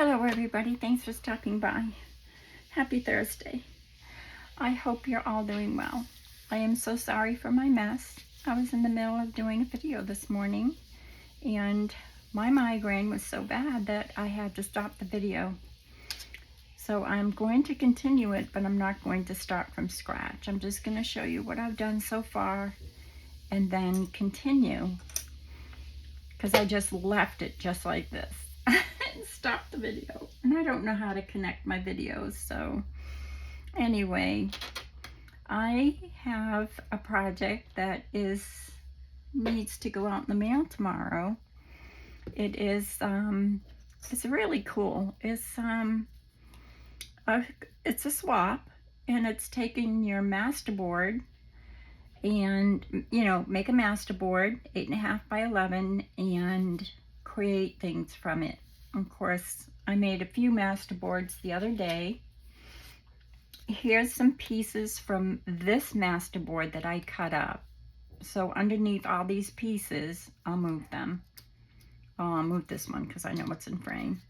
Hello everybody, thanks for stopping by. Happy Thursday. I hope you're all doing well. I am so sorry for my mess. I was in the middle of doing a video this morning and my migraine was so bad that I had to stop the video. So I'm going to continue it, but I'm not going to start from scratch. I'm just going to show you what I've done so far and then continue, because I just left it just like this. Stop the video, and I don't know how to connect my videos. So anyway, I have a project that needs to go out in the mail tomorrow. It's really cool. It's a swap, and it's taking your masterboard and make a masterboard 8.5 by 11 and create things from it. Of course, I made a few masterboards the other day. Here's some pieces from this masterboard that I cut up. So underneath all these pieces, I'll move them. Oh, I'll move this one because I know what's in frame.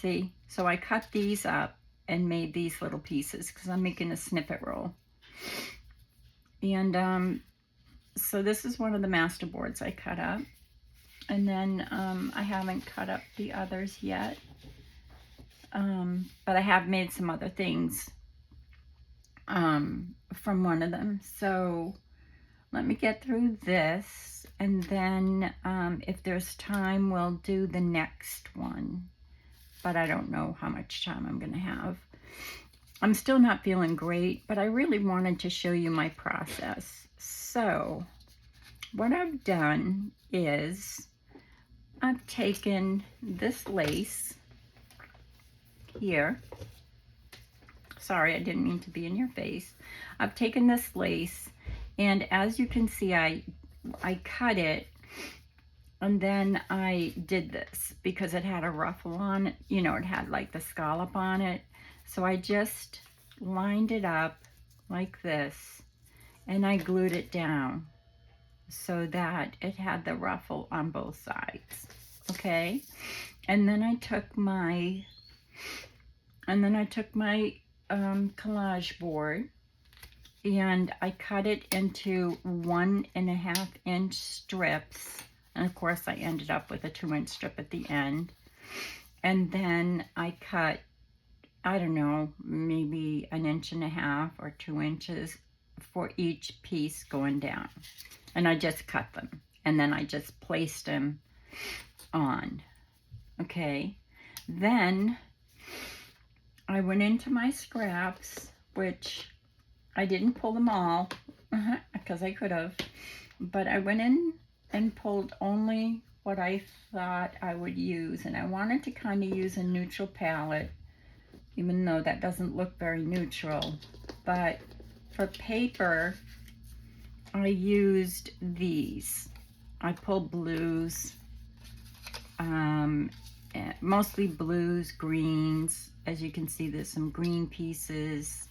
See, so I cut these up and made these little pieces because I'm making a snippet roll. And so this is one of the masterboards I cut up. And then I haven't cut up the others yet, but I have made some other things from one of them. So let me get through this, and then if there's time, we'll do the next one. But I don't know how much time I'm going to have. I'm still not feeling great, but I really wanted to show you my process. So what I've done is I've taken this lace here. Sorry, I didn't mean to be in your face. I've taken this lace, and as you can see, I cut it, and then I did this because it had a ruffle on it. It had like the scallop on it. So I just lined it up like this, and I glued it down so that it had the ruffle on both sides. Okay, and then I took my collage board, and I cut it into 1.5 inch strips, and of course I ended up with a 2-inch strip at the end. And then I cut, I don't know, maybe 1.5 inches or 2 inches for each piece going down. And I just cut them, and then I just placed them on. Okay, then I went into my scraps, which I didn't pull them all because I could have, but I went in and pulled only what I thought I would use. And I wanted to kind of use a neutral palette, even though that doesn't look very neutral. But for paper, I used these. I pulled blues, mostly blues, greens. As you can see, there's some green pieces.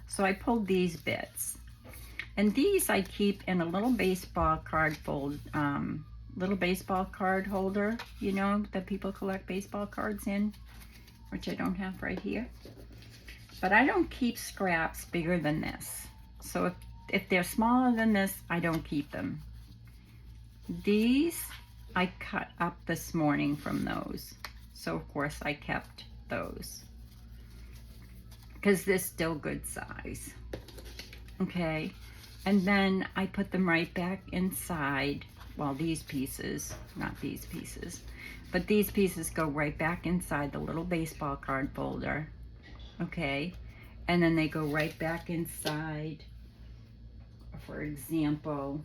So I pulled these bits. And these I keep in a little baseball card little baseball card holder, that people collect baseball cards in, which I don't have right here. But I don't keep scraps bigger than this. So if they're smaller than this, I don't keep them. These I cut up this morning from those. So of course I kept those, because they're still good size. Okay, and then I put them right back inside. Well, these pieces, not these pieces, but these pieces go right back inside the little baseball card folder. Okay, and then they go right back inside, for example,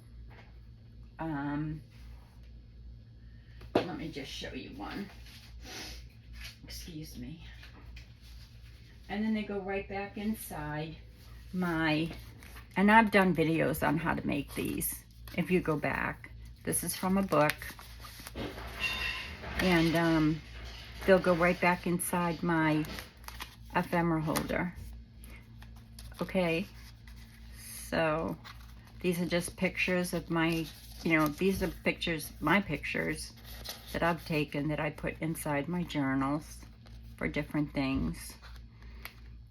let me just show you one. Excuse me. And then they go right back inside and I've done videos on how to make these. If you go back, this is from a book, and they'll go right back inside my ephemera holder. Okay, so these are just pictures of my, these are my pictures that I've taken that I put inside my journals. for different things.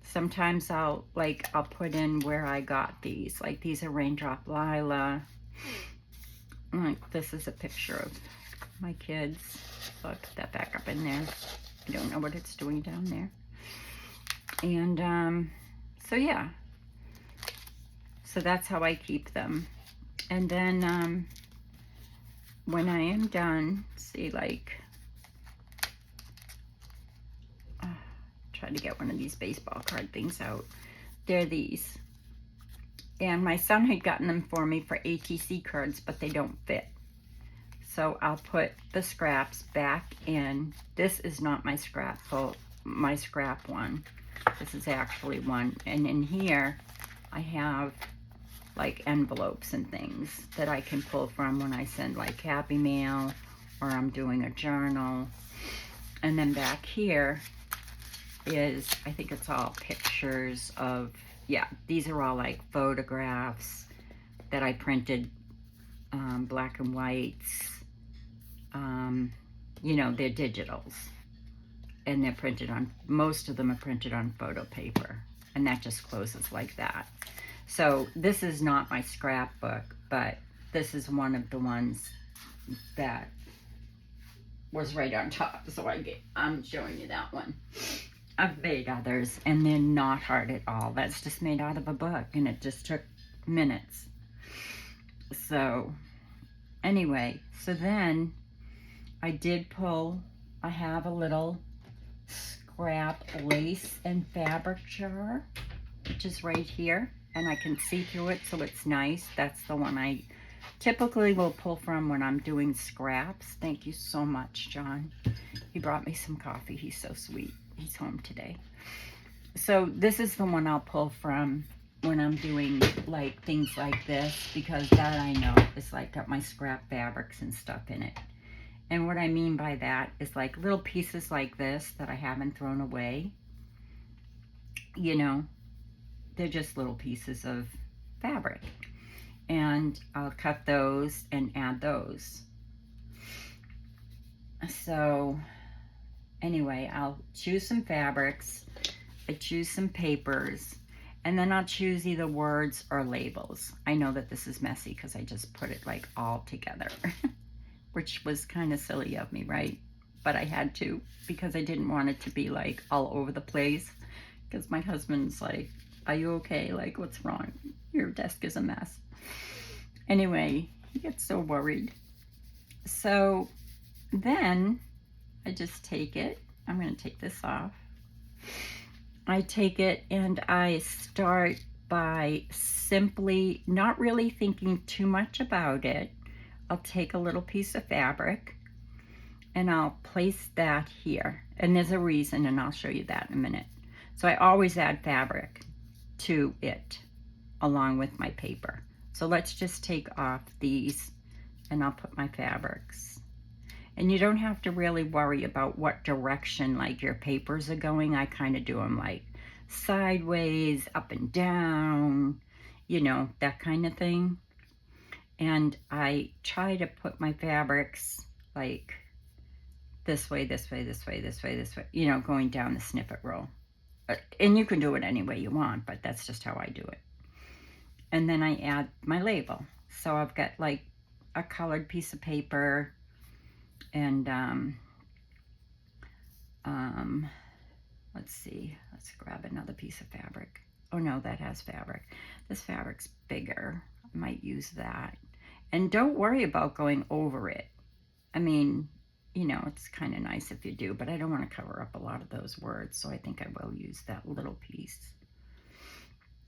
Sometimes I'll put in where I got these. Like these are Raindrop Lila. Like this is a picture of my kids. So I'll put that back up in there. I don't know what it's doing down there. And so yeah. So that's how I keep them. And then when I am done, see, like, try to get one of these baseball card things out. They're these. And my son had gotten them for me for ATC cards, but they don't fit. So I'll put the scraps back in. This is not my scrap one. This is actually one. And in here, I have like envelopes and things that I can pull from when I send like Happy Mail or I'm doing a journal. And then back here is, I think it's all pictures of, yeah, these are all like photographs that I printed, black and whites. You know, they're digitals. And they're printed on, most of them are printed on photo paper. And that just closes like that. So this is not my scrapbook, but this is one of the ones that was right on top. So I'm showing you that one. I've made others and they're not hard at all. That's just made out of a book and it just took minutes. So anyway, so then I have a little scrap lace and fabric jar, which is right here. And I can see through it, so it's nice. That's the one I typically will pull from when I'm doing scraps. Thank you so much, John. He brought me some coffee. He's so sweet. He's home today. So this is the one I'll pull from when I'm doing like things like this, because that I know is like got my scrap fabrics and stuff in it. And what I mean by that is like little pieces like this that I haven't thrown away. You know, they're just little pieces of fabric. And I'll cut those and add those. So anyway, I'll choose some fabrics, I choose some papers, and then I'll choose either words or labels. I know that this is messy because I just put it like all together, which was kind of silly of me, right? But I had to, because I didn't want it to be like all over the place, because my husband's like, are you okay? Like, what's wrong? Your desk is a mess. Anyway, he gets so worried. So then I just take it. I'm going to take this off. I take it and I start by simply not really thinking too much about it. I'll take a little piece of fabric and I'll place that here. And there's a reason, and I'll show you that in a minute. So I always add fabric to it along with my paper. So let's just take off these and I'll put my fabrics. And you don't have to really worry about what direction like your papers are going. I kind of do them like sideways, up and down, you know, that kind of thing. And I try to put my fabrics like this way, this way, this way, this way, this way, you know, going down the snippet roll. And you can do it any way you want, but that's just how I do it. And then I add my label. So I've got like a colored piece of paper and let's see, let's grab another piece of fabric. Oh no, that has fabric. This fabric's bigger. I might use that. And don't worry about going over it. I mean, you know, it's kind of nice if you do, but I don't want to cover up a lot of those words, so I think I will use that little piece.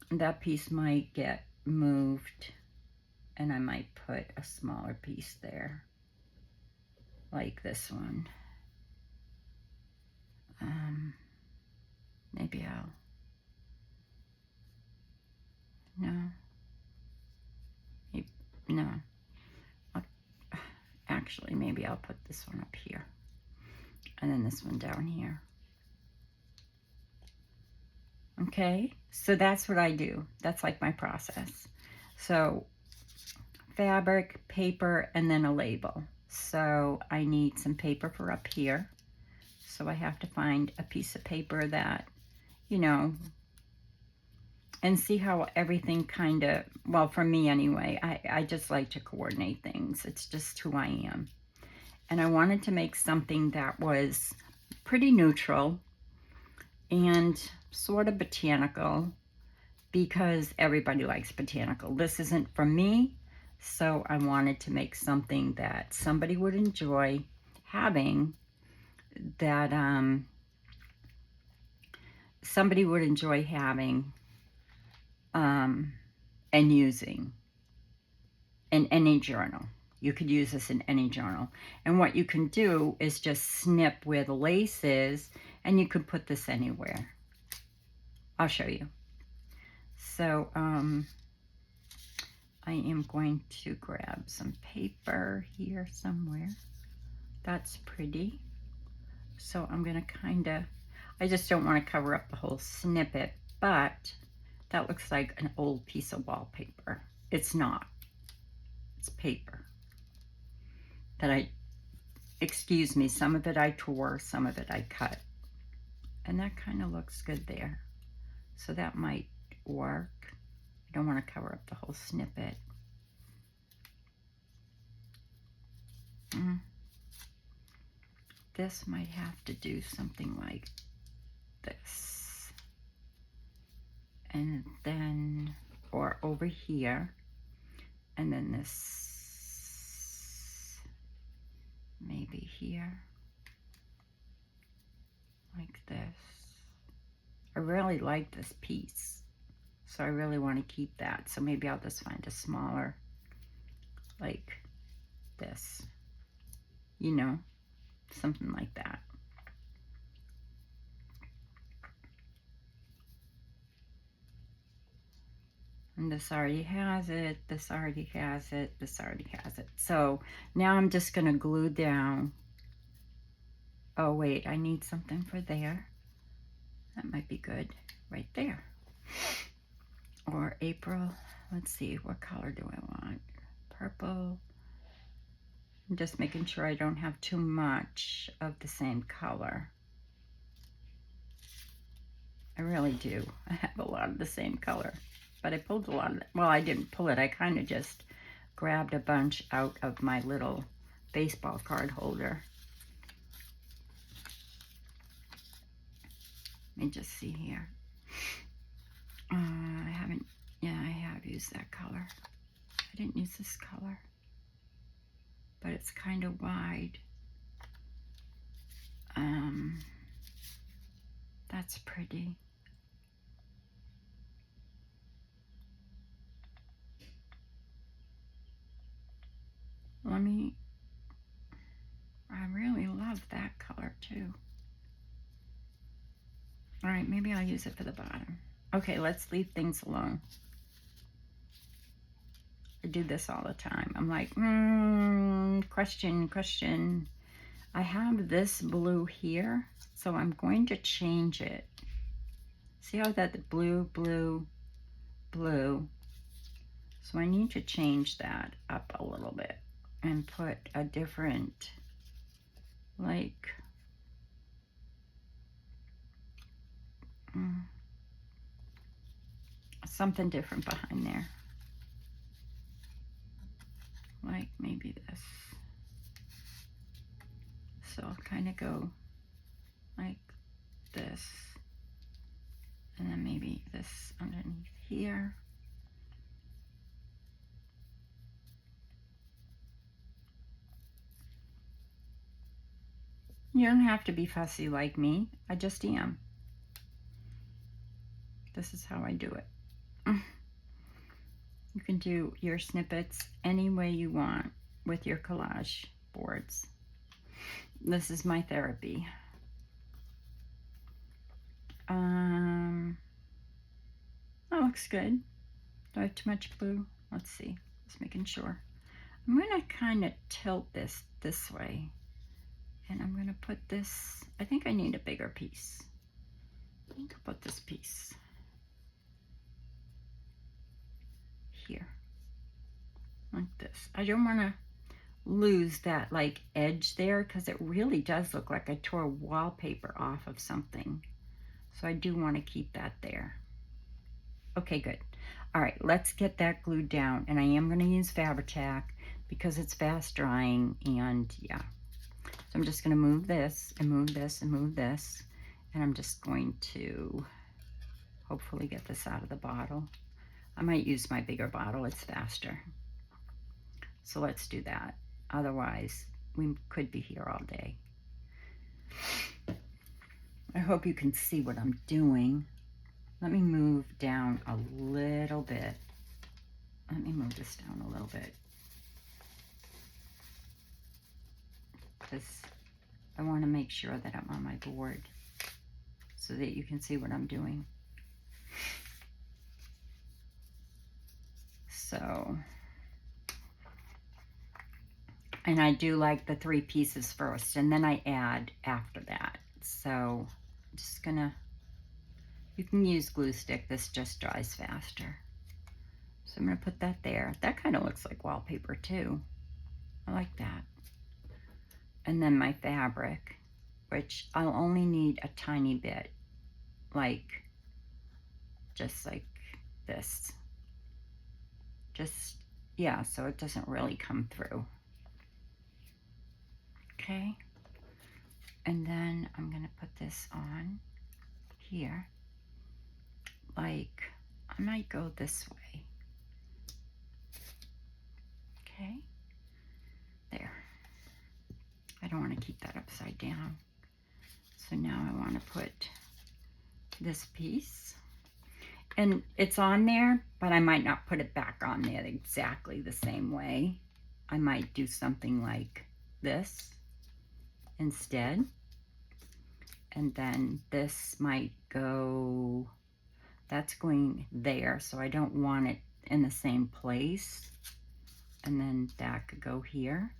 And that piece might get moved, and I might put a smaller piece there, like this one. Maybe no. Actually, maybe I'll put this one up here, and then this one down here. Okay, so that's what I do. That's like my process. So fabric, paper, and then a label. So I need some paper for up here. So I have to find a piece of paper that, you know, and see how everything kind of, well, for me anyway, I just like to coordinate things. It's just who I am. And I wanted to make something that was pretty neutral and sort of botanical, because everybody likes botanical. This isn't for me, so I wanted to make something that somebody would enjoy having, that somebody would enjoy having and using in any journal. You could use this in any journal. And what you can do is just snip where the lace is, and you could put this anywhere. I'll show you. So I am going to grab some paper here somewhere. That's pretty. So I'm going to kind of, I just don't want to cover up the whole snippet, but that looks like an old piece of wallpaper. It's not. It's paper that I, excuse me, some of it I tore, some of it I cut. And that kind of looks good there. So that might work. I don't want to cover up the whole snippet. This might have to do something like this. And then, or over here. And then this, maybe here. Like this. I really like this piece. So I really want to keep that. So maybe I'll just find a smaller, like this. You know, something like that. And this already has it, this already has it, this already has it. So now I'm just going to glue down. Oh wait, I need something for there. That might be good right there. Or April, let's see, what color do I want? Purple. I'm just making sure I don't have too much of the same color. I really do. I have a lot of the same color. But I pulled a lot of it. Well, I didn't pull it. I kind of just grabbed a bunch out of my little baseball card holder. Let me just see here. I haven't, yeah, I have used that color. I didn't use this color. But it's kind of wide. That's pretty. I really love that color too. All right, maybe I'll use it for the bottom. Okay, let's leave things alone. I do this all the time. I'm like, question. I have this blue here, so I'm going to change it. See how that blue. So I need to change that up a little bit and put a different, like, something different behind there. Like maybe this. So I'll kind of go like this. And then maybe this underneath here. You don't have to be fussy like me. I just am. This is how I do it. You can do your snippets any way you want with your collage boards. This is my therapy. That looks good. Do I have too much blue? Let's see. Just making sure. I'm going to kind of tilt this way. And I'm going to put this, I think I need a bigger piece. I think I'll put this piece here. Like this. I don't want to lose that like edge there, because it really does look like I tore wallpaper off of something. So I do want to keep that there. Okay, good. All right, let's get that glued down. And I am going to use Fabri-Tac because it's fast drying, and yeah. So I'm just going to move this and move this and move this. And I'm just going to hopefully get this out of the bottle. I might use my bigger bottle, it's faster. So let's do that. Otherwise, we could be here all day. I hope you can see what I'm doing. Let me move down a little bit. Let me move this down a little bit. Because I want to make sure that I'm on my board so that you can see what I'm doing. So, and I do like the 3 pieces first, and then I add after that. So I'm just gonna, you can use glue stick, this just dries faster. So I'm gonna put that there. That kind of looks like wallpaper too. I like that. And then my fabric, which I'll only need a tiny bit, like, just like this. Just, yeah, so it doesn't really come through. Okay. And then I'm gonna put this on here. Like, I might go this way. Okay. There. I don't want to keep that upside down. So now I want to put this piece. And it's on there, but I might not put it back on there exactly the same way. I might do something like this instead. And then this might go, that's going there, so I don't want it in the same place. And then that could go here,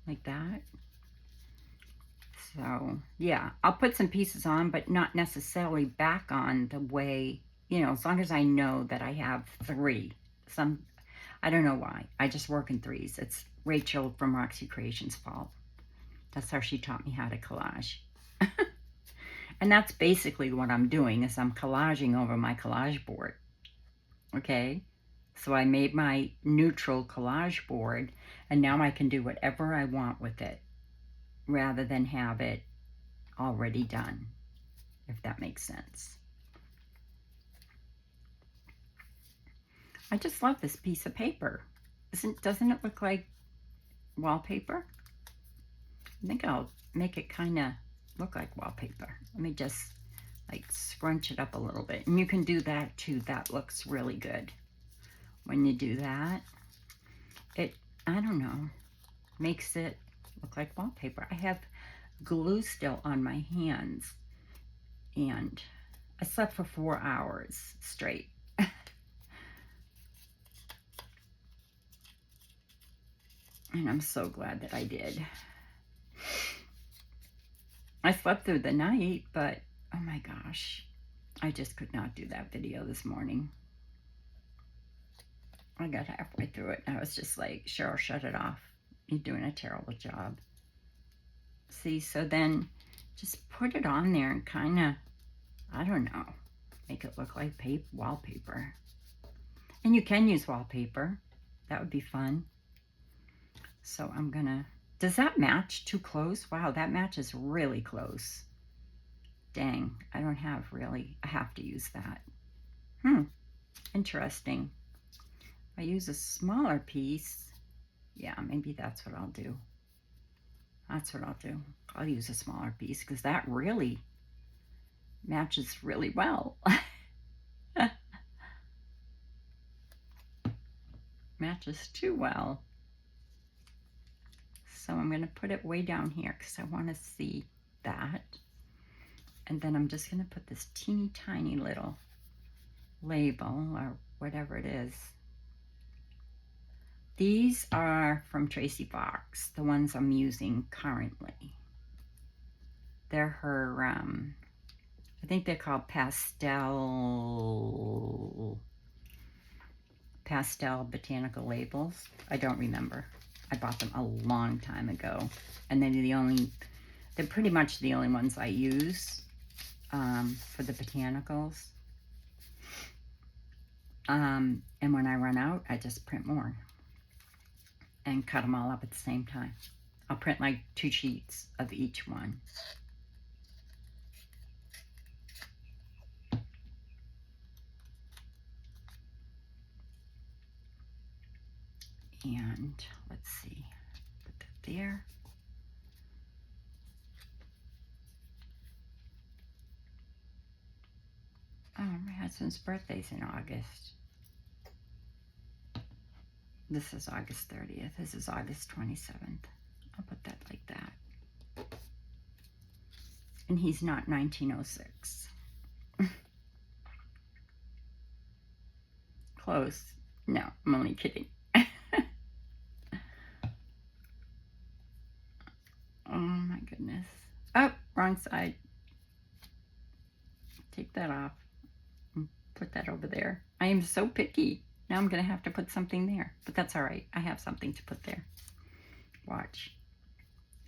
like that. So, yeah, I'll put some pieces on, but not necessarily back on the way, you know, as long as I know that I have 3. I don't know why. I just work in 3s. It's Rachel from Roxy Creations' fault. That's how she taught me how to collage. And that's basically what I'm doing, is I'm collaging over my collage board. Okay? So I made my neutral collage board, and now I can do whatever I want with it, rather than have it already done, if that makes sense. I just love this piece of paper. Doesn't it look like wallpaper? I think I'll make it kind of look like wallpaper. Let me just like scrunch it up a little bit. And you can do that too. That looks really good. When you do that, it, I don't know, makes it look like wallpaper. I have glue still on my hands, and I slept for 4 hours straight. And I'm so glad that I did. I slept through the night, but oh my gosh, I just could not do that video this morning. I got halfway through it and I was just like, Cheryl, shut it off. You're doing a terrible job. See, so then just put it on there and kind of, I don't know, make it look like wallpaper. And you can use wallpaper. That would be fun. So I'm gonna, does that match too close? Wow, that matches really close. Dang, I don't have really, I have to use that. Interesting. I use a smaller piece. Yeah, maybe that's what I'll do. That's what I'll do. I'll use a smaller piece because that really matches really well. Matches too well. So I'm going to put it way down here because I want to see that. And then I'm just going to put this teeny tiny little label or whatever it is. These are from Tracy Fox, the ones I'm using currently. They're her, I think they're called pastel botanical labels. I don't remember. I bought them a long time ago, and they're pretty much the only ones I use for the botanicals. And when I run out, I just print more and cut them all up at the same time. I'll print like 2 sheets of each one. And let's see, put that there. Oh, my husband's birthday's in August. This is August 30th. This is August 27th. I'll put that like that. And he's not 1906. Close. No, I'm only kidding. Oh my goodness. Oh, wrong side. Take that off and put that over there. I am so picky. Now I'm going to have to put something there. But that's all right. I have something to put there. Watch.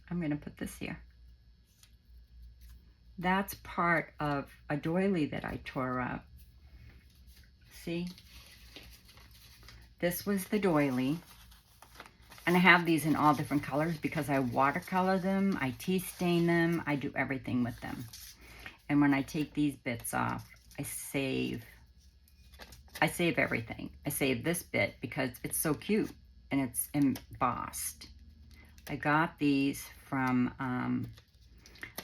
I'm going to put this here. That's part of a doily that I tore up. See? This was the doily. And I have these in all different colors because I watercolor them, I tea stain them, I do everything with them. And when I take these bits off, I save everything. I save this bit because it's so cute and it's embossed. I got these from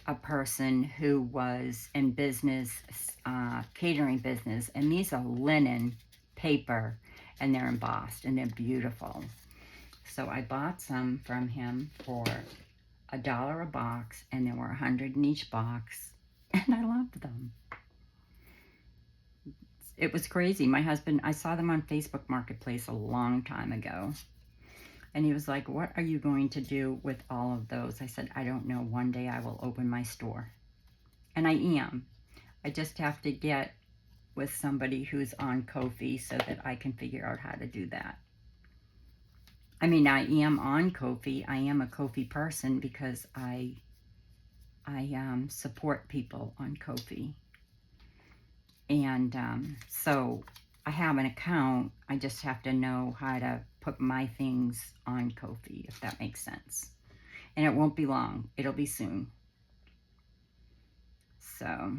a person who was in business, catering business, and these are linen paper and they're embossed and they're beautiful. So I bought some from him for $1 a box, and there were 100 in each box, and I loved them. It was crazy. My husband, I saw them on Facebook Marketplace a long time ago, and he was like, what are you going to do with all of those? I said, I don't know. One day I will open my store. And I am. I just have to get with somebody who's on Ko-fi so that I can figure out how to do that. I mean, I am on Ko-fi. I am a Ko-fi person because I support people on Ko-fi. And so I have an account. I just have to know how to put my things on Ko-fi, if that makes sense. And it won't be long. It'll be soon. So,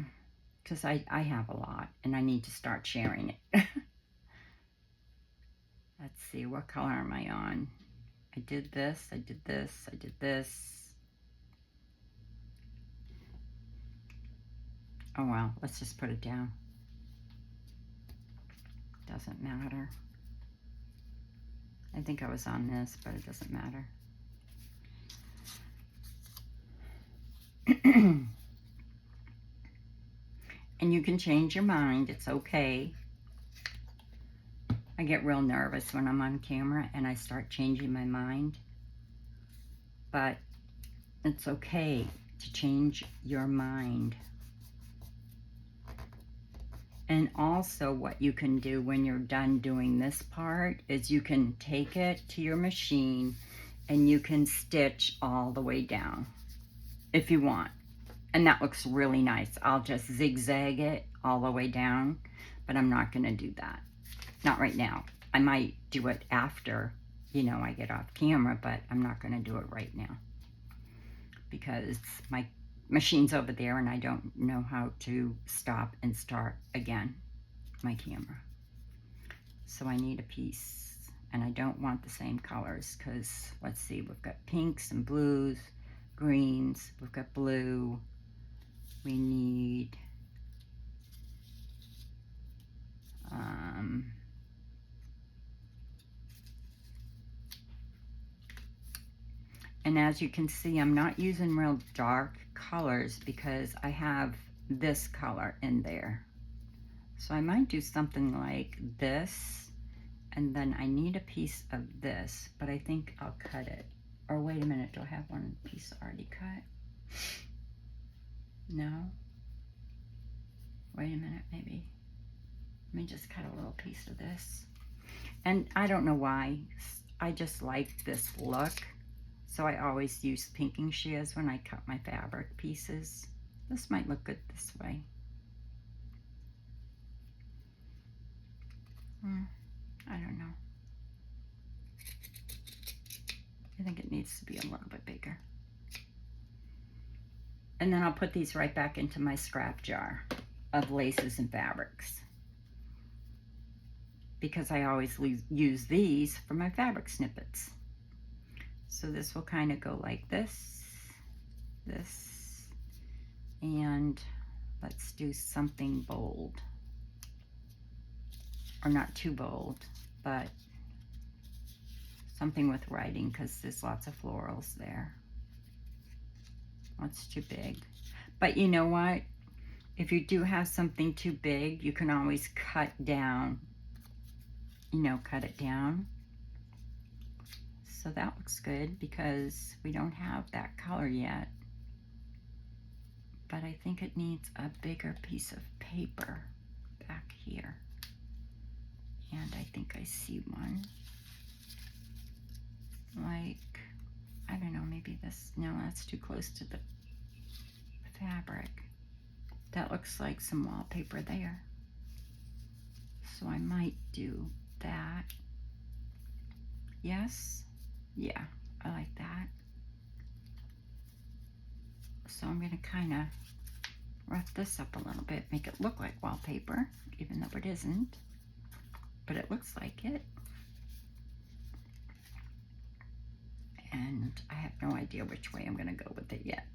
because I have a lot and I need to start sharing it. Let's see, what color am I on? I did this, I did this, I did this. Oh well, let's just put it down. Doesn't matter. I think I was on this, but it doesn't matter. And you can change your mind, it's okay. I get real nervous when I'm on camera and I start changing my mind. But it's okay to change your mind. And also what you can do when you're done doing this part is you can take it to your machine and you can stitch all the way down if you want. And that looks really nice. I'll just zigzag it all the way down, but I'm not going to do that. Not right now. I might do it after, you know, I get off camera, but I'm not going to do it right now because my machine's over there and I don't know how to stop and start again my camera. So I need a piece, and I don't want the same colors because, let's see, we've got pinks and blues, greens, we've got blue. We need and as you can see, I'm not using real dark colors because I have this color in there. So I might do something like this, and then I need a piece of this, but I think I'll cut it. Or wait a minute, do I have one piece already cut? No? Wait a minute, maybe. Let me just cut a little piece of this. And I don't know why I just like this look. So I always use pinking shears when I cut my fabric pieces. This might look good this way. I don't know. I think it needs to be a little bit bigger. And then I'll put these right back into my scrap jar of laces and fabrics, because I always use these for my fabric snippets. So this will kind of go like this, and let's do something bold. Or not too bold, but something with writing, because there's lots of florals there. That's too big. But you know what? If you do have something too big, you can always cut down. You know, cut it down. So that looks good because we don't have that color yet. But I think it needs a bigger piece of paper back here. And I think I see one. Like, I don't know, maybe this, no, that's too close to the fabric. That looks like some wallpaper there. So I might do that. Yes? Yeah, I like that. So I'm gonna kind of rough this up a little bit, make it look like wallpaper, even though it isn't, but it looks like it. And I have no idea which way I'm gonna go with it yet.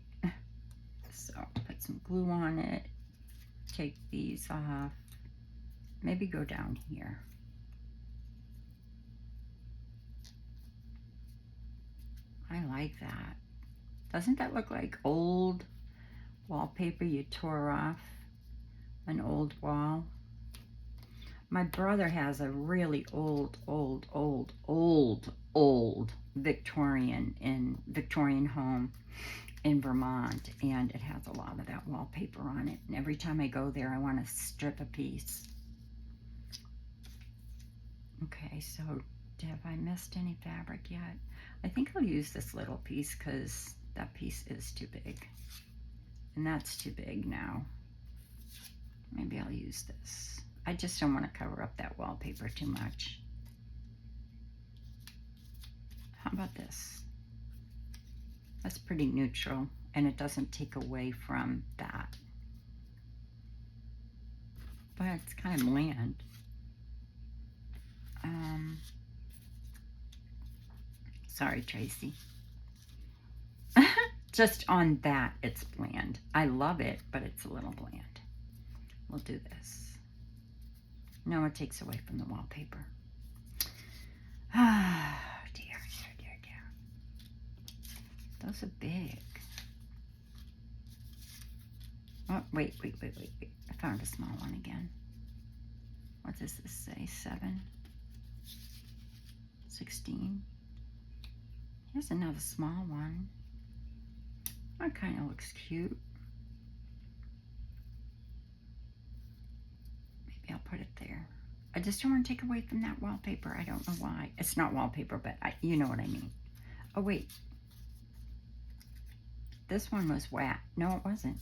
So put some glue on it, take these off, maybe go down here. I like that. Doesn't that look like old wallpaper you tore off an old wall? My brother has a really old Victorian home in Vermont, and it has a lot of that wallpaper on it. And every time I go there, I want to strip a piece. Okay, so have I missed any fabric yet? I think I'll use this little piece because that piece is too big. And that's too big now. Maybe I'll use this. I just don't want to cover up that wallpaper too much. How about this? That's pretty neutral, and it doesn't take away from that. But it's kind of bland. Sorry, Tracy. Just on that, it's bland. I love it, but it's a little bland. We'll do this. No, it takes away from the wallpaper. Ah, dear. Those are big. Oh, wait. I found a small one again. What does this say? 7? 16? Here's another small one. That kind of looks cute. Maybe I'll put it there. I just don't want to take away from that wallpaper. I don't know why. It's not wallpaper, but you know what I mean. Oh, wait. This one was waxed. No, it wasn't.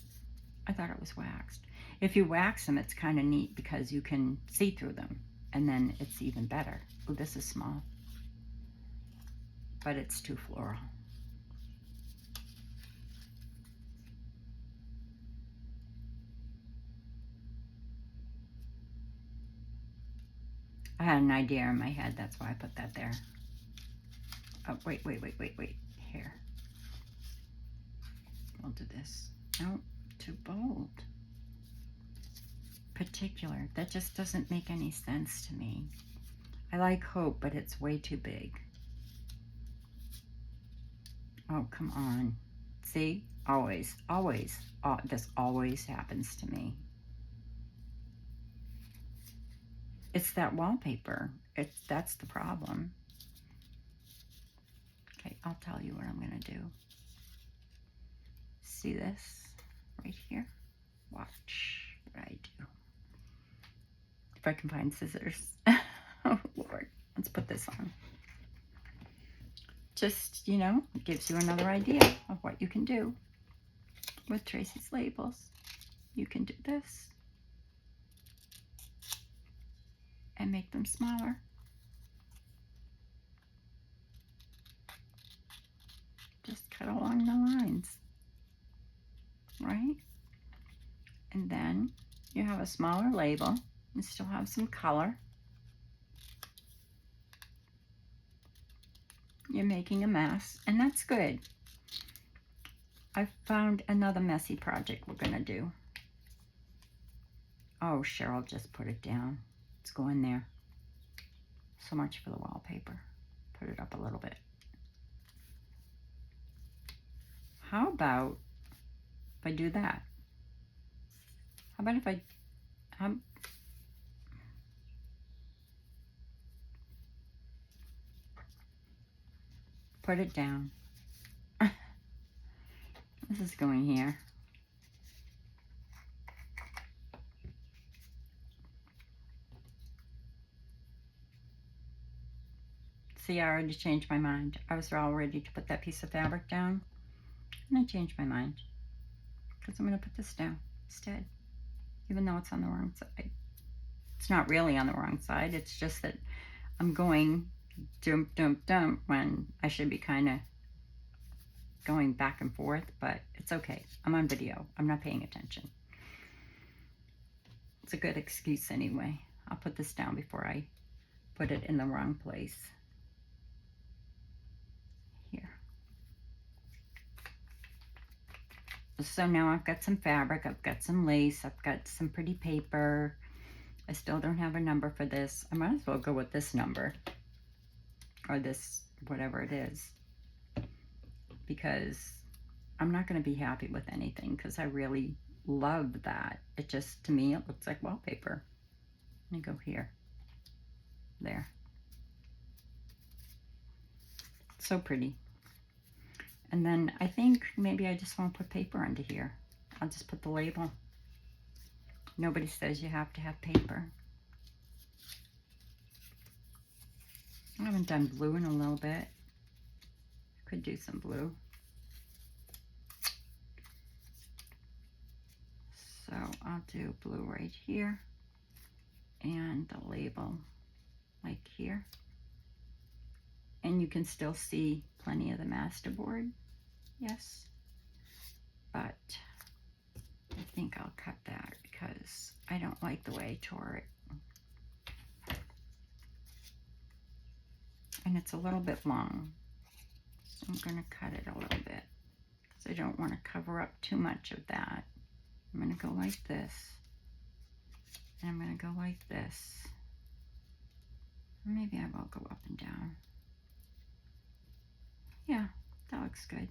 I thought it was waxed. If you wax them, it's kind of neat because you can see through them. And then it's even better. Oh, this is small. But it's too floral. I had an idea in my head. That's why I put that there. Oh, wait. Here. We'll do this. No, too bold. Particular. That just doesn't make any sense to me. I like hope, but it's way too big. Oh, come on. See? Always. This always happens to me. It's that wallpaper. That's the problem. Okay, I'll tell you what I'm going to do. See this right here? Watch what I do. If I can find scissors. Oh, Lord. Let's put this on. just, you know, it gives you another idea of what you can do with Tracy's labels. You can do this and make them smaller. Just cut along the lines, right? And then you have a smaller label and still have some color. You're making a mess, and that's good. I found another messy project we're gonna do. Oh, Cheryl just put it down. It's going there. So much for the wallpaper. Put it up a little bit. How about if I do that? How about if I put it down? This is going here. See, I already changed my mind. I was all ready to put that piece of fabric down, and I changed my mind. Because I'm going to put this down instead, even though it's on the wrong side. It's not really on the wrong side. It's just that I'm going dump, dump, dump when I should be kind of going back and forth, but it's okay. I'm on video. I'm not paying attention. It's a good excuse anyway. I'll put this down before I put it in the wrong place. Here. So now I've got some fabric, I've got some lace, I've got some pretty paper. I still don't have a number for this. I might as well go with this number, or this, whatever it is, because I'm not going to be happy with anything, because I really love that. It just, to me, it looks like wallpaper. Let me go here. There. So pretty. And then I think maybe I just won't put paper under here. I'll just put the label. Nobody says you have to have paper. I haven't done blue in a little bit. Could do some blue. So I'll do blue right here. And the label like here. And you can still see plenty of the masterboard. Yes. But I think I'll cut that because I don't like the way I tore it. And it's a little bit long. So I'm going to cut it a little bit because I don't want to cover up too much of that. I'm going to go like this. And I'm going to go like this. Maybe I will go up and down. Yeah, that looks good.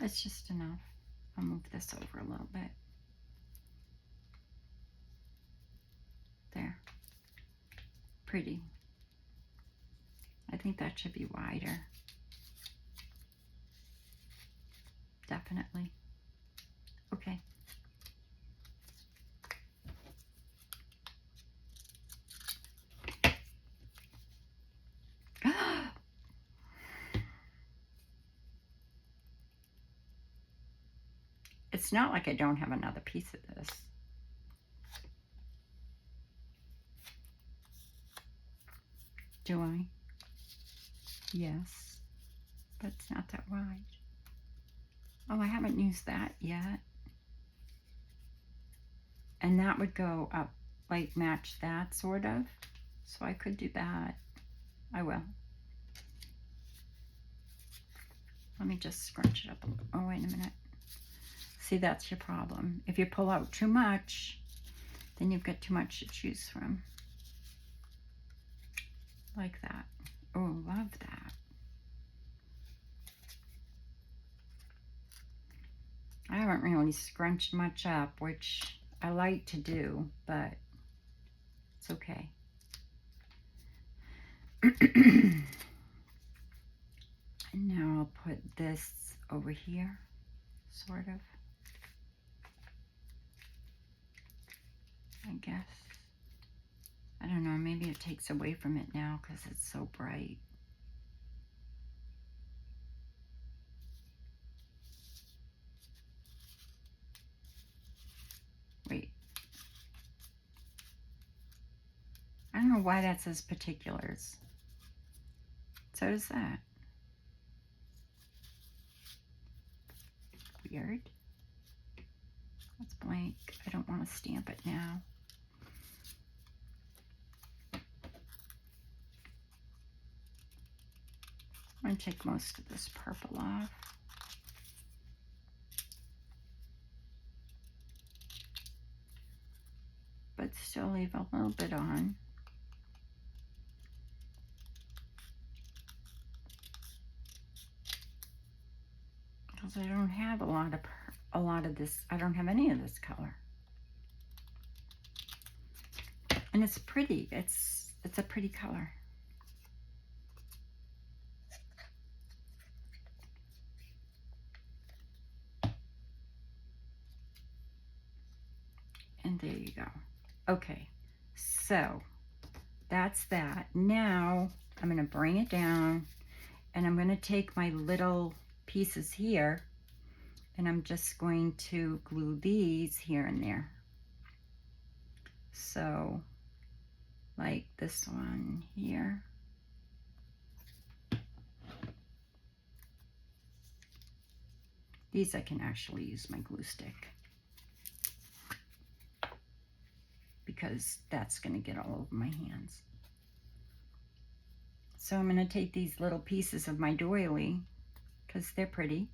That's just enough. I'll move this over a little bit. There. Pretty. I think that should be wider. Definitely. Okay. It's not like I don't have another piece of this. Do I? Yes. But it's not that wide. Oh, I haven't used that yet. And that would go up, like match that sort of. So I could do that. I will. Let me just scrunch it up a little. Oh, wait a minute. See, that's your problem. If you pull out too much, then you've got too much to choose from. Like that. Oh, love that. I haven't really scrunched much up, which I like to do, but it's okay. And now I'll put this over here, sort of. I guess. I don't know, maybe it takes away from it now because it's so bright. Wait. I don't know why that says particulars. So does that. Weird. That's blank. I don't want to stamp it now. I'm going to take most of this purple off. But still leave a little bit on. Because I don't have a lot of this. I don't have any of this color. And it's pretty. It's a pretty color. And there you go. Okay, so that's that. Now I'm going to bring it down, and I'm going to take my little pieces here, and I'm just going to glue these here and there. So like this one here. These I can actually use my glue stick, because that's going to get all over my hands. So I'm going to take these little pieces of my doily, because they're pretty,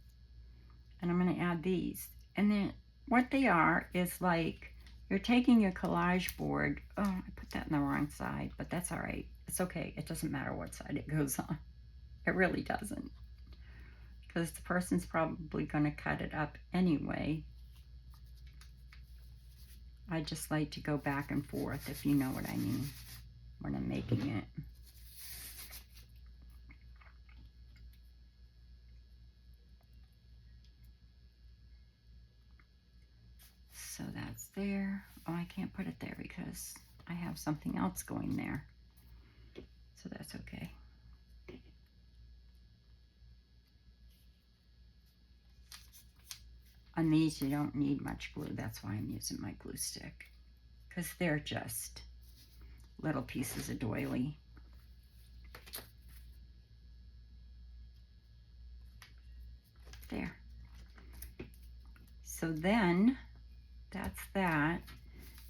and I'm going to add these. And then what they are is like, you're taking your collage board. Oh, I put that on the wrong side, but that's all right. It's okay. It doesn't matter what side it goes on. It really doesn't, because the person's probably going to cut it up anyway. I just like to go back and forth, if you know what I mean, when I'm making it. So that's there. Oh, I can't put it there because I have something else going there. So that's okay. On these, you don't need much glue. That's why I'm using my glue stick, because they're just little pieces of doily. There. So then, that's that.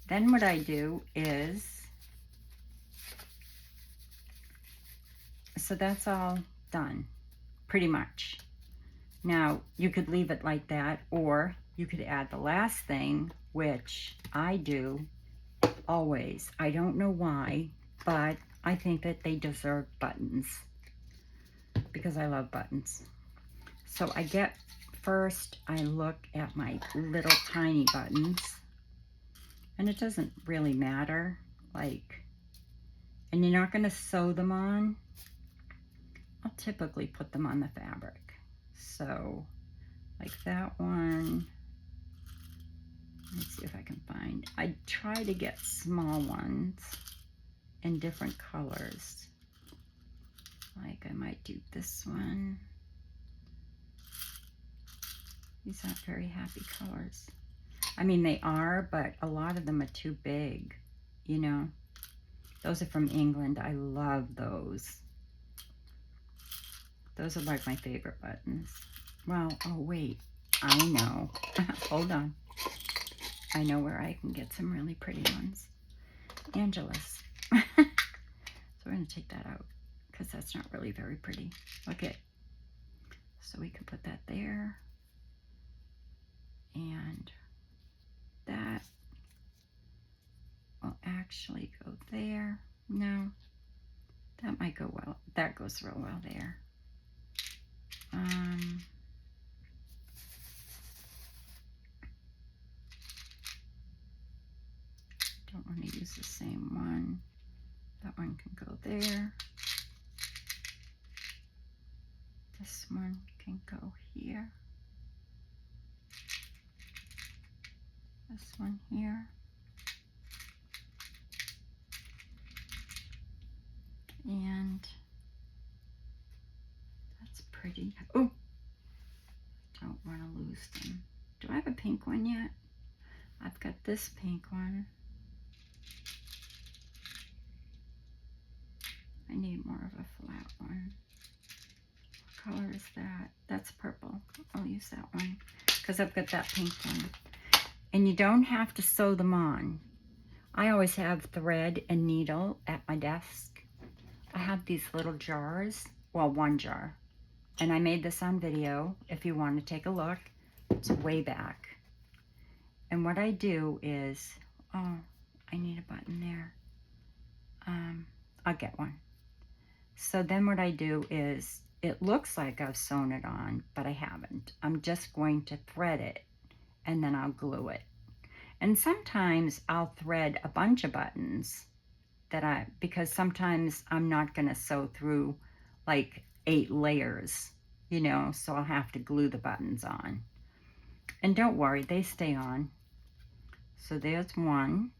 Then what I do is, so that's all done, pretty much. Now, you could leave it like that, or you could add the last thing, which I do always. I don't know why, but I think that they deserve buttons, because I love buttons. So I get, first I look at my little tiny buttons, and it doesn't really matter, like, and you're not going to sew them on. I'll typically put them on the fabric. So like that one, let's see if I can find, I try to get small ones in different colors. Like I might do this one. These aren't very happy colors. I mean, they are, but a lot of them are too big, you know. Those are from England. I love those. Those are like my favorite buttons. Well, oh wait, I know. Hold on. I know where I can get some really pretty ones. Angelus. So we're going to take that out, because that's not really very pretty. Okay. So we can put that there. And that will actually go there. No, that might go well. That goes real well there. Don't want to use the same one. That one can go there. This one can go here. This one here. And that's pretty. Oh, don't want to lose them. Do I have a pink one yet? I've got this pink one. I need more of a flat one. What color is that? That's purple. I'll use that one because I've got that pink one. And you don't have to sew them on. I always have thread and needle at my desk. I have these little jars, well, one jar. And I made this on video if you want to take a look. It's way back. And what I do is, oh, I need a button there. I'll get one. So then what I do is, it looks like I've sewn it on, but I haven't. I'm just going to thread it and then I'll glue it. And sometimes I'll thread a bunch of buttons because sometimes I'm not gonna sew through like 8 layers, you know, so I'll have to glue the buttons on. And don't worry, they stay on. So there's one.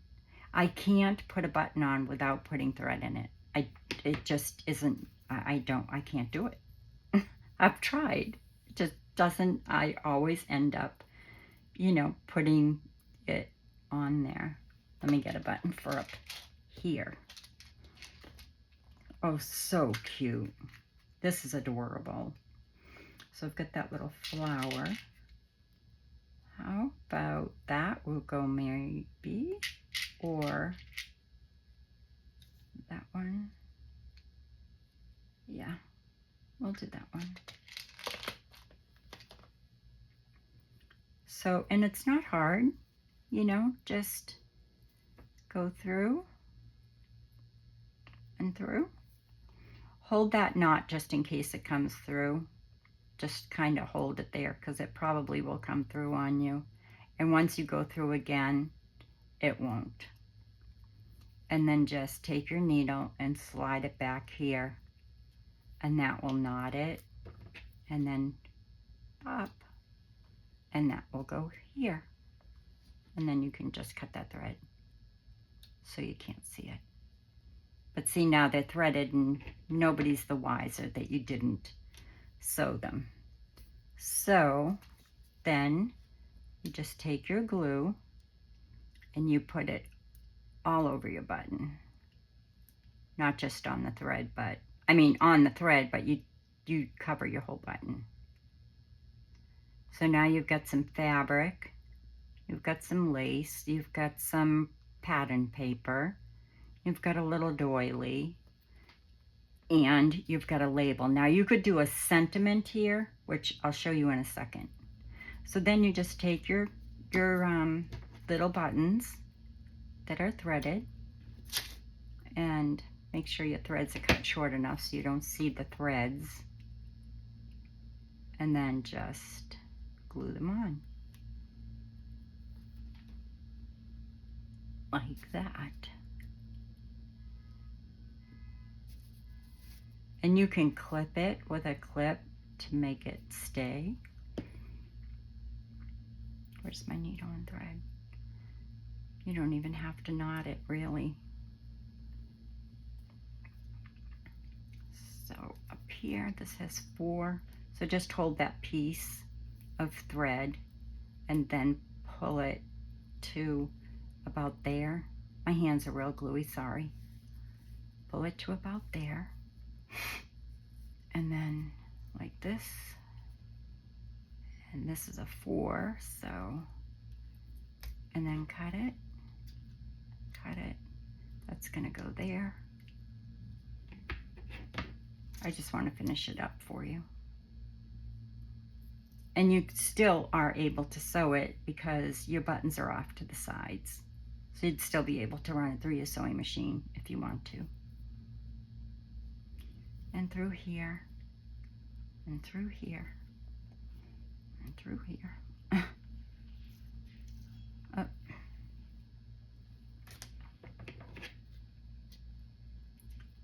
I can't put a button on without putting thread in it. It just isn't, I can't do it. I've tried. It just doesn't, I always end up, you know, putting it on there. Let me get a button for up here. Oh, so cute. This is adorable. So I've got that little flower. How about that will go maybe, or that one. Yeah, we'll do that one. So, and it's not hard, you know, just go through and through. Hold that knot just in case it comes through. Just kind of hold it there because it probably will come through on you. And once you go through again, it won't. And then just take your needle and slide it back here. And that will knot it. And then up. And that will go here. And then you can just cut that thread so you can't see it. But see, now they're threaded and nobody's the wiser that you didn't sew them. So then you just take your glue and you put it all over your button. Not just on the thread, but, I mean on the thread, but you cover your whole button. So now you've got some fabric, you've got some lace, you've got some pattern paper, you've got a little doily, and you've got a label. Now you could do a sentiment here, which I'll show you in a second. So then you just take your little buttons that are threaded, and make sure your threads are cut short enough so you don't see the threads, and then just glue them on like that. And you can clip it with a clip to make it stay. Where's my needle and thread? You don't even have to knot it, really. So up here, this has 4. So just hold that piece of thread and then pull it to about there. My hands are real gluey, sorry. Pull it to about there. And then like this. And this is a 4, so, and then cut it. That's gonna go there. I just want to finish it up for you. And you still are able to sew it because your buttons are off to the sides. So you'd still be able to run it through your sewing machine if you want to. And through here, and through here, and through here. Up.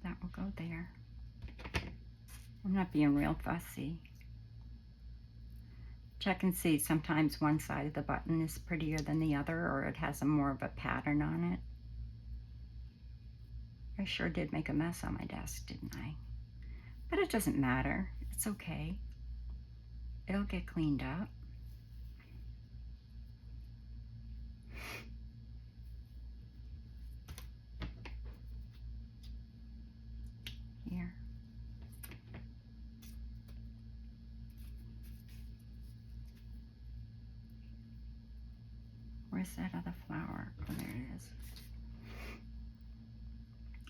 That will go there. I'm not being real fussy. Check and see, sometimes one side of the button is prettier than the other, or it has more of a pattern on it. I sure did make a mess on my desk, didn't I? But it doesn't matter. It's okay. It'll get cleaned up. Here. Where's that other flower? Oh, there it is.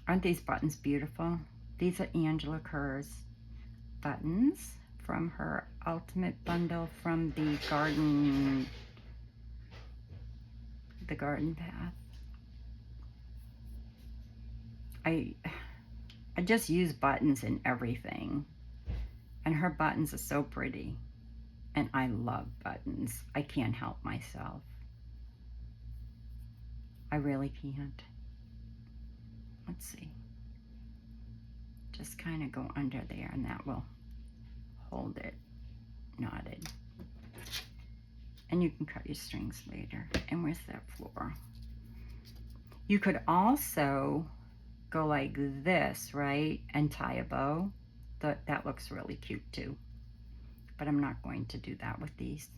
Aren't these buttons beautiful? These are Angela Kerr's buttons from her Ultimate Bundle from the Garden Path. I just use buttons in everything, and her buttons are so pretty, and I love buttons. I can't help myself. I really can't. Let's see. Just kind of go under there, and that will hold it knotted. And you can cut your strings later. And where's that floral? You could also go like this, right? And tie a bow. That looks really cute too. But I'm not going to do that with these.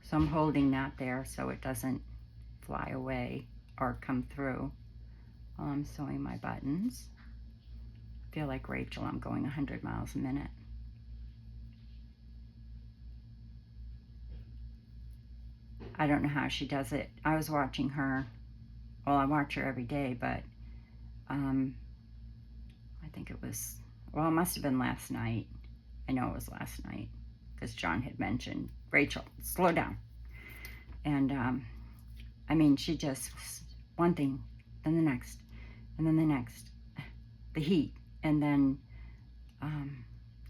So I'm holding that there so it doesn't fly away or come through while I'm sewing my buttons. I feel like Rachel, I'm going 100 miles a minute. I don't know how she does it. I was watching her. Well, I watch her every day, but I think it was, well, it must have been last night. I know it was last night because John had mentioned, Rachel, slow down. And I mean, she just, one thing, then the next, and then the next, the heat, and then,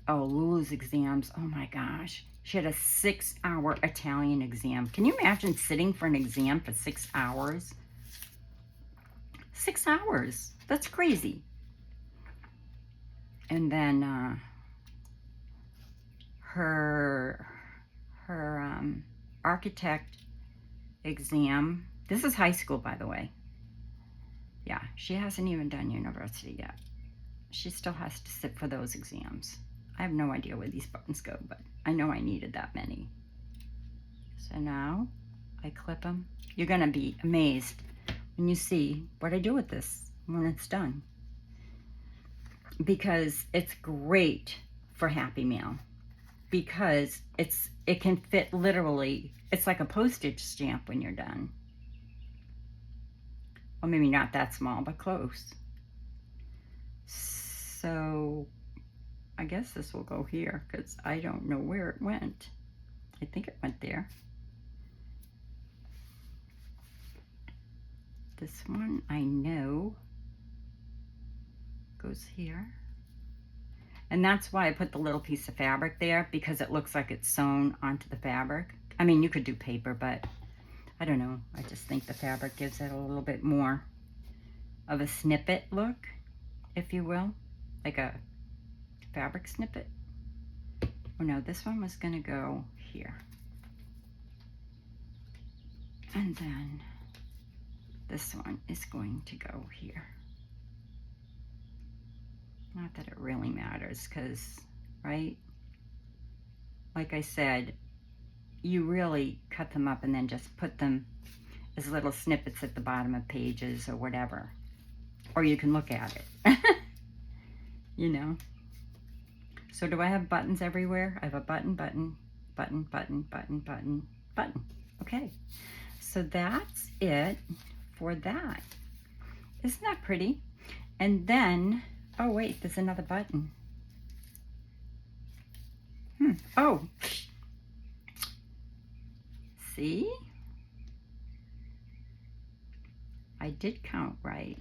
oh, Lulu's exams, oh my gosh. She had a 6-hour Italian exam. Can you imagine sitting for an exam for 6 hours? 6 hours, that's crazy. And then her architect exam. This is high school, by the way. Yeah, she hasn't even done university yet. She still has to sit for those exams. I have no idea where these buttons go, but I know I needed that many. So now I clip them. You're gonna be amazed when you see what I do with this when it's done. Because it's great for Happy Mail. Because it can fit literally, it's like a postage stamp when you're done. Well, maybe not that small, but close. So I guess this will go here because I don't know where it went. I think it went there. This one I know goes here. And that's why I put the little piece of fabric there, because it looks like it's sewn onto the fabric. I mean, you could do paper, but I don't know. I just think the fabric gives it a little bit more of a snippet look, if you will. Like a fabric snippet. Oh no, this one was gonna go here. And then this one is going to go here. Not that it really matters, because, right? Like I said, you really cut them up and then just put them as little snippets at the bottom of pages or whatever. Or you can look at it, you know? So do I have buttons everywhere? I have a button, button, button, button, button, button, button. Okay, so that's it for that. Isn't that pretty? And then, oh wait, there's another button. Oh, see? I did count right.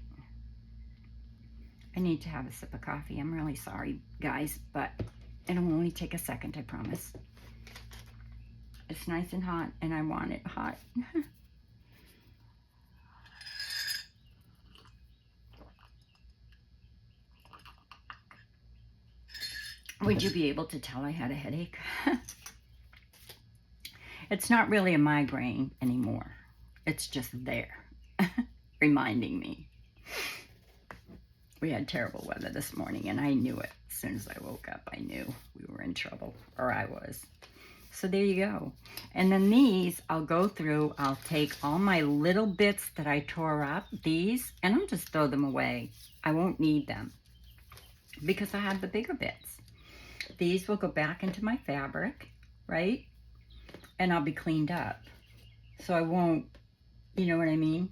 I need to have a sip of coffee. I'm really sorry, guys, but it'll only take a second, I promise. It's nice and hot, and I want it hot. Would you be able to tell I had a headache? It's not really a migraine anymore. It's just there, reminding me. We had terrible weather this morning, and I knew it. As soon as I woke up, I knew we were in trouble, or I was. So there you go. And then these, I'll go through, I'll take all my little bits that I tore up, these, and I'll just throw them away. I won't need them because I have the bigger bits. These will go back into my fabric, right? And I'll be cleaned up. So I won't, you know what I mean?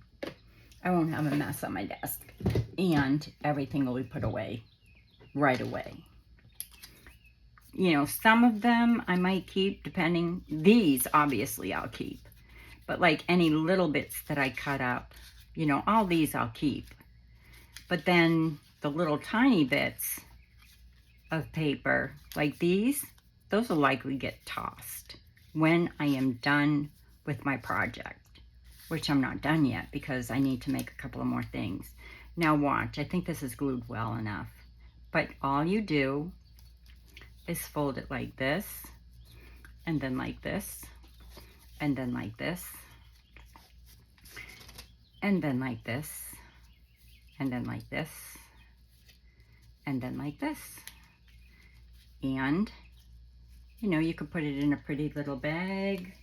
I won't have a mess on my desk. And everything will be put away right away. You know, some of them I might keep depending. These, obviously, I'll keep. But like any little bits that I cut up, you know, all these I'll keep. But then the little tiny bits of paper, like these, those will likely get tossed when I am done with my project, which I'm not done yet because I need to make a couple of more things. Now watch, I think this is glued well enough. But all you do is fold it like this, and then like this, and then like this, and then like this, and then like this, and then like this. And, you know, you could put it in a pretty little bag,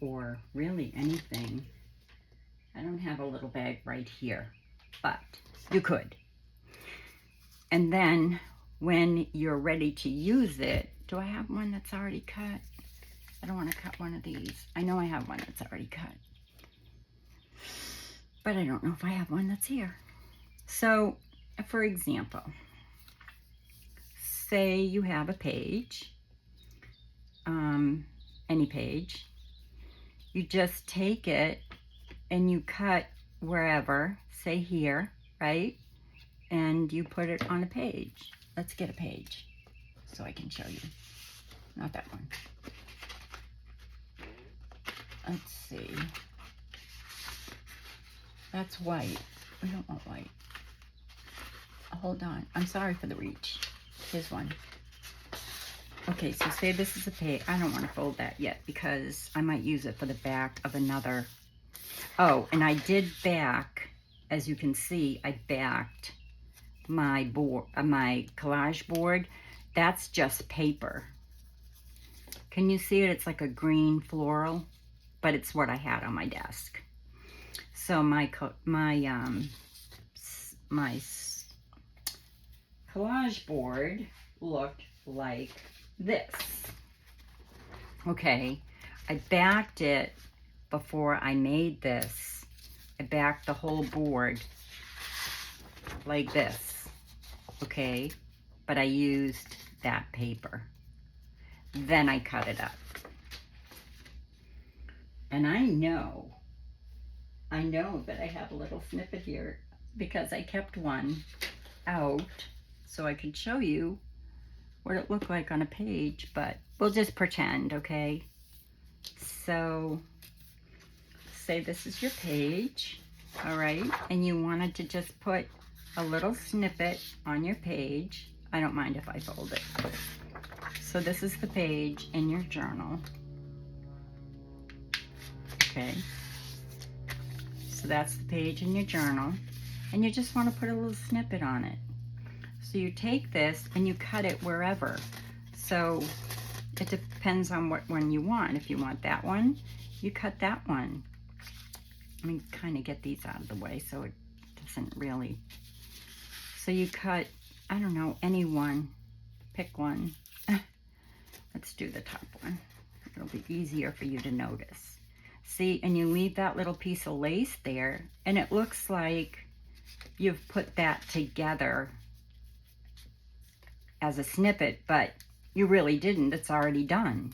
or really anything. I don't have a little bag right here, but you could. And then when you're ready to use it, do I have one that's already cut? I don't want to cut one of these. I know I have one that's already cut, but I don't know if I have one that's here. So, for example, say you have a page, any page, you just take it and you cut wherever, say here, right? And you put it on a page. Let's get a page so I can show you. Not that one. Let's see. That's white. We don't want white. Hold on. I'm sorry for the reach. Here's one. Okay, so say this is a page. I don't want to fold that yet because I might use it for the back of another. Oh, and I did back, as you can see, I backed my board, my collage board. That's just paper. Can you see it? It's like a green floral, but it's what I had on my desk. So my collage board looked like this. Okay, I backed it before I made this. I backed the whole board like this, okay? But I used that paper. Then I cut it up. And I know that I have a little snippet here because I kept one out so I could show you what it looked like on a page, but we'll just pretend, okay? So, say this is your page, all right? And you wanted to just put a little snippet on your page. I don't mind if I fold it. So this is the page in your journal. Okay. So that's the page in your journal. And you just want to put a little snippet on it. So you take this and you cut it wherever. So it depends on what one you want. If you want that one, you cut that one. Let me kind of get these out of the way so it doesn't really. So you cut, I don't know, any one. Pick one. Let's do the top one. It'll be easier for you to notice. See, and you leave that little piece of lace there, and it looks like you've put that together as a snippet, but you really didn't. It's already done.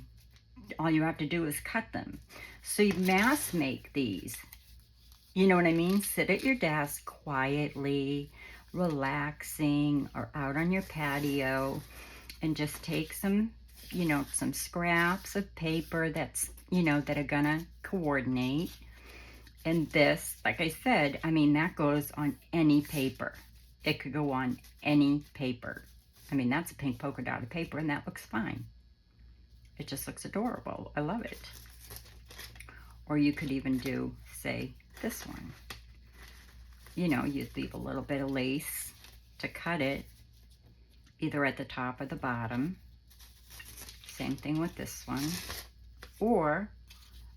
All you have to do is cut them. So you mass make these. You know what I mean? Sit at your desk quietly, relaxing, or out on your patio, and just take some, you know, some scraps of paper that's, you know, that are gonna coordinate. And this, like I said, I mean, that goes on any paper. It could go on any paper. I mean, that's a pink polka dotted paper, and that looks fine. It just looks adorable. I love it. Or you could even do, say, this one. You know, you'd leave a little bit of lace to cut it, either at the top or the bottom. Same thing with this one. Or,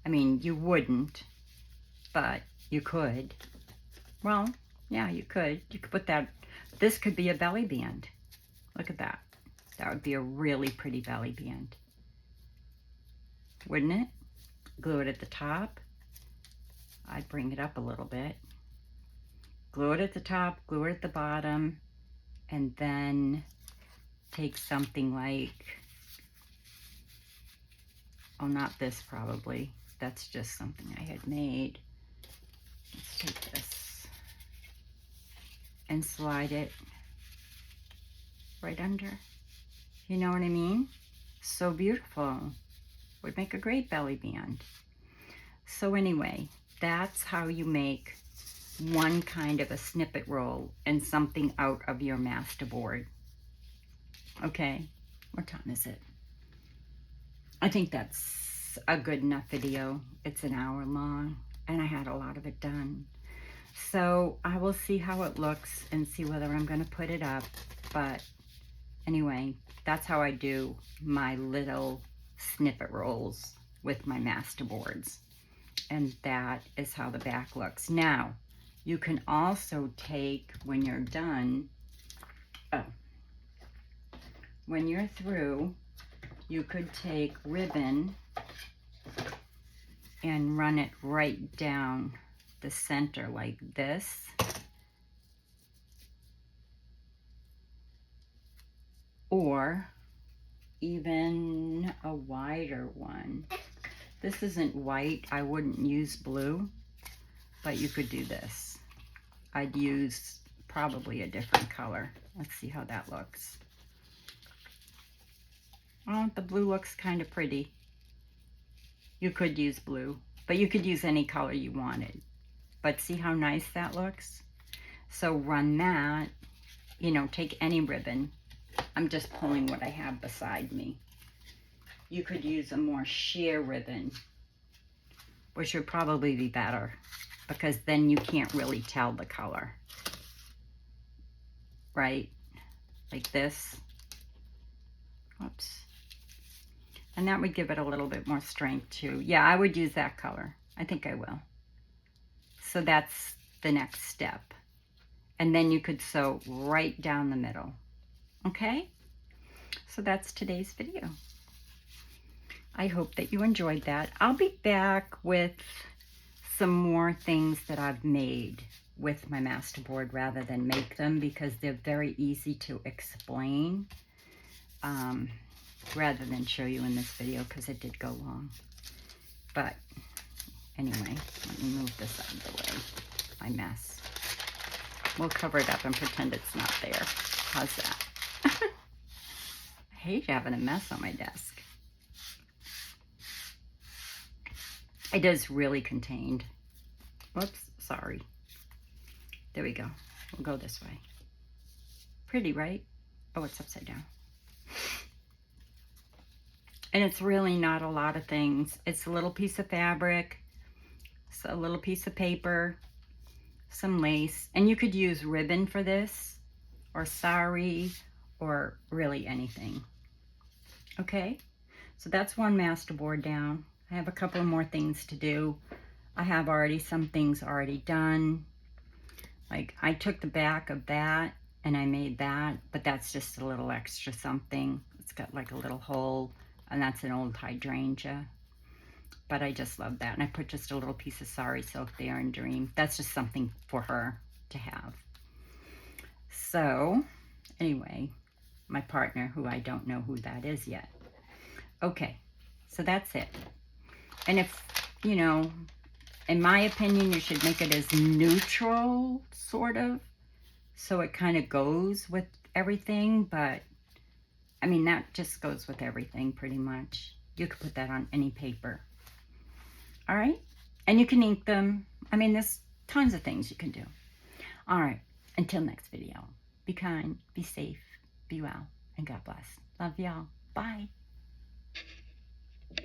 I mean, you wouldn't, but you could. Well, yeah, you could. You could put that, this could be a belly band. Look at that. That would be a really pretty belly band. Wouldn't it? Glue it at the top. I'd bring it up a little bit. Glue it at the top, glue it at the bottom, and then take something like, oh, not this probably. That's just something I had made. Let's take this and slide it right under. You know what I mean? So beautiful. Would make a great belly band. So anyway, that's how you make one kind of a snippet roll and something out of your masterboard. Okay, what time is it? I think that's a good enough video. It's an hour long and I had a lot of it done. So I will see how it looks and see whether I'm going to put it up. But anyway, that's how I do my little snippet rolls with my masterboards. And that is how the back looks. Now, you can also take, when you're done, when you're through, you could take ribbon and run it right down the center like this. Or even a wider one. This isn't white, I wouldn't use blue, but you could do this. I'd use probably a different color. Let's see how that looks. Oh, the blue looks kind of pretty. You could use blue, but you could use any color you wanted. But see how nice that looks? So run that, you know, take any ribbon. I'm just pulling what I have beside me. You could use a more sheer ribbon, which would probably be better because then you can't really tell the color, right? Like this. Oops. And that would give it a little bit more strength too. Yeah, I would use that color. I think I will. So that's the next step. And then you could sew right down the middle. Okay? So that's today's video. I hope that you enjoyed that. I'll be back with some more things that I've made with my masterboard rather than make them, because they're very easy to explain rather than show you in this video, because it did go long. But anyway, let me move this out of the way, my mess. We'll cover it up and pretend it's not there. How's that? I hate having a mess on my desk. It is really contained. Whoops, sorry. There we go. We'll go this way. Pretty, right? Oh, it's upside down. And it's really not a lot of things. It's a little piece of fabric, a little piece of paper, some lace, and you could use ribbon for this, or sari, or really anything. Okay, so that's one masterboard down. I have a couple of more things to do. I have already some things already done. Like I took the back of that and I made that, but that's just a little extra something. It's got like a little hole, and that's an old hydrangea. But I just love that. And I put just a little piece of sari silk there in Dream. That's just something for her to have. So anyway, my partner, who I don't know who that is yet. Okay, so that's it. And if, you know, in my opinion, you should make it as neutral, sort of, so it kind of goes with everything. But I mean, that just goes with everything pretty much. You could put that on any paper. All right, and you can ink them. I mean, there's tons of things you can do. All right, until next video, be kind, be safe, be well, and God bless. Love y'all. Bye.